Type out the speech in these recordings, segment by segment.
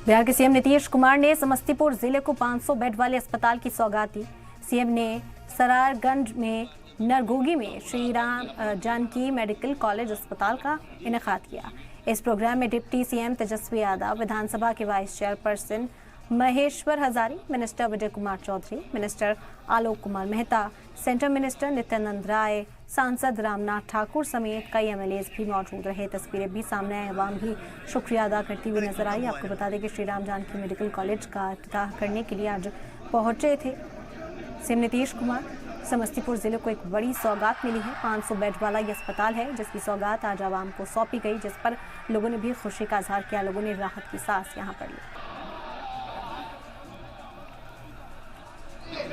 बिहार के सीएम नीतीश कुमार ने समस्तीपुर जिले को 500 बेड वाले अस्पताल की सौगात दी। सीएम ने सरारगंज में नरगोगी में श्री राम जानकी मेडिकल कॉलेज अस्पताल का इनेकाद किया। इस प्रोग्राम में डिप्टी सीएम तेजस्वी यादव, विधानसभा के vice chairperson Maheshwar Hazari, minister Vijay Kumar Choudhary, minister Alok Kumar Mehta, central minister Nityanand Rai, सांसद रामनाथ ठाकुर समेत कई एमएलएज भी मौजूद रहे। तस्वीरें भी सामने आए, अवाम भी शुक्रिया अदा करती हुई नजर आई। आपको बता दें कि श्री राम जानकी मेडिकल कॉलेज का इफ्तिताह करने के लिए आज पहुंचे थे सीएम नीतीश कुमार। समस्तीपुर जिले को एक बड़ी सौगात मिली है। 500 बेड वाला ये अस्पताल है जिसकी सौगात आज आवाम को सौंपी गई, जिस पर लोगों ने भी खुशी का इजहार किया। लोगों ने राहत की सांस यहाँ पर ली।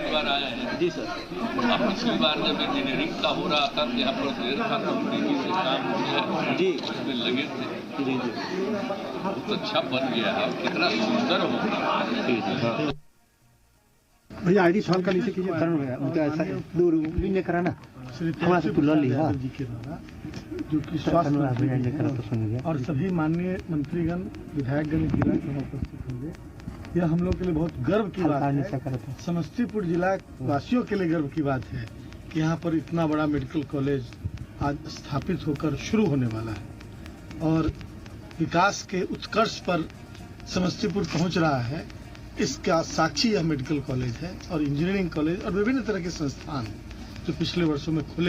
बार आए हैं जी सर। अब पिछली बार जब इंजीनियरिंग का हो रहा था यहाँ पर देर था तो तेजी से काम हो जी उसमें लगे थे। जी बहुत अच्छा बन गया है, कितना सुंदर हो गया। भैया आईडी सवाल का नीचे कीजिए, तरण भैया उनका ऐसा दूर नहीं कराना हमारा से तुला लिया जी के द्वारा जो कि स्वास्थ्य और सभी माननीय मंत्रीगण, विधायकगण जिला में उपस्थित होंगे। यह हम लोग के लिए बहुत गर्व की बात है। समस्तीपुर जिला वासियों के लिए गर्व की बात है कि यहाँ पर इतना बड़ा मेडिकल कॉलेज आज स्थापित होकर शुरू होने वाला है और विकास के उत्कर्ष पर समस्तीपुर पहुंच रहा है। इसका साक्षी यह मेडिकल कॉलेज है और इंजीनियरिंग कॉलेज और विभिन्न तरह के संस्थान जो पिछले वर्षों में खुले